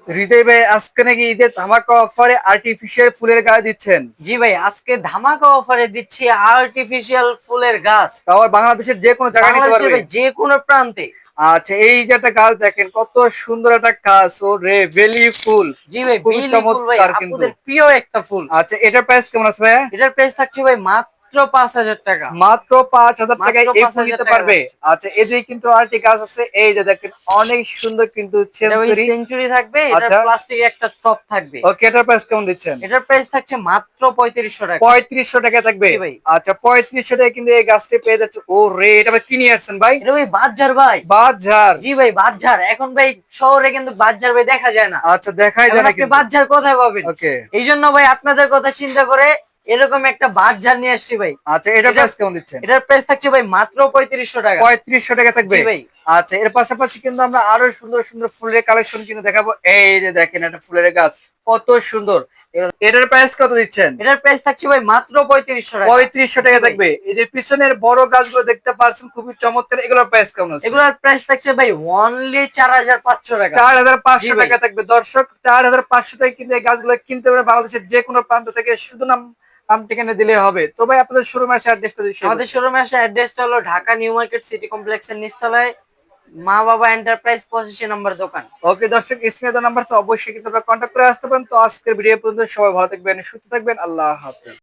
হৃদয় ভাই, আজকে নাকি ঈদের ধামাকা অফারে আর্টিফিশিয়াল ফুলের গাছ দিচ্ছেন? জি ভাই, আজকে ধামাকা অফারে দিচ্ছি আর্টিফিশিয়াল ফুলের গাছ। তাও বাংলাদেশের যে কোনো জায়গায় নিতে বাংলাদেশের পারবে? ভাই যে কোনো প্রান্তে। আচ্ছা, এই যে একটা গাছ দেখেন, কত সুন্দর একটা গাছ, ও রে বেলি ফুল। জি ভাই, খুবই বেলি ফুল ভাই, চমৎকার কিন্তু। আপুদের প্রিয় একটা ফুল। আচ্ছা, এটার প্রাইস কেমন আছে ভাইয়া? এটার প্রাইস থাকছে ভাই মাত্র 5,000 টাকা। মাত্র 5,000 মাত্র টাকায় এই পাঁচ ফুল হাজার নিতে টাকা পারবে। যাচ্ছে। আচ্ছা, এদিকে কিন্তু আরেকটি গাছ আছে, এই যে দেখেন অনেক সুন্দর কিন্তু এটা ওই সেঞ্চুরি। সেঞ্চুরি থাকবে, এটার আচ্ছা, প্লাস্টিকের একটা টপ থাকবে। ওকে, এটার প্রাইস কেমন দিচ্ছেন? এটার প্রাইস থাকছে মাত্র 3500 টাকা। 3500 টাকা থাকবে। জি ভাই। আচ্ছা, 3500 টাকায় কিন্তু এই গাছটি পেয়ে যাচ্ছে। ও রে, এটা আবার কি নিয়ে আসছেন ভাই? এটা ভাই বাদঝাড় ভাই। বাজার। জি ভাই, বাদঝাড়। এখন ভাই শহরে কিন্তু বাদঝাড় ভাই দেখা যায় না। আচ্ছা, দেখাই এখন যায় না আপনি কিন্তু। বাদঝাড় কোথায় পাবেন? ওকে। এই জন্য ভাই আপনাদের কথা চিন্তা করে এরকম একটা বাদঝাড় নিয়ে আসছি ভাই। আচ্ছা, এটার এটা প্রাইস কেমন দিচ্ছেন? এটার প্রাইস থাকছে ভাই মাত্র 3500 টাকা। 3500 টাকা থাকবে। জি ভাই। আচ্ছা, এর পাশাপাশি কিন্তু আমরা আরো সুন্দর সুন্দর ফুলের কালেকশন কিন্তু দেখাবো। এই যে দেখেন একটা ফুলের গাছ, কত সুন্দর। এটার প্রাইস কত দিচ্ছেন? এটার প্রাইস থাকছে ভাই মাত্র 3500 টাকা। 3500 জি টাকা ভাই। থাকবে। এই যে পিছনের বড় গাছগুলো দেখতে পাচ্ছেন, খুবই চমৎকার। এগুলোর প্রাইস কেমন আছে? এগুলোর প্রাইস থাকছে ভাই অনলি 4500 টাকা। জি 4500 ভাই। টাকা থাকবে। দর্শক, 4500 টাকা কিন্তু এই গাছগুলো কিনতে পারে বাংলাদেশের যে কোনো প্রান্ত থেকে। শুধু নাম ঠিকানা দিলে হবে। তো ভাই, আপনাদের শোরুমের অ্যাড্রেসটা দিয়ে আমাদের শোরুমের অ্যাড্রেসটা হলো ঢাকা নিউ মার্কেট সিটি কমপ্লেক্সের নিচতলায়, মা বাবা এন্টারপ্রাইজ 85 নম্বর দোকান। ওকে দর্শক, স্ক্রিনে দেওয়া নাম্বার অবশ্যই কিন্তু আপনারা কন্ট্যাক্ট করে আসতে পারেন। তো আজকের ভিডিও পর্যন্ত সবাই ভালো থাকবেন, সুস্থ থাকবেন। আল্লাহ হাফেজ।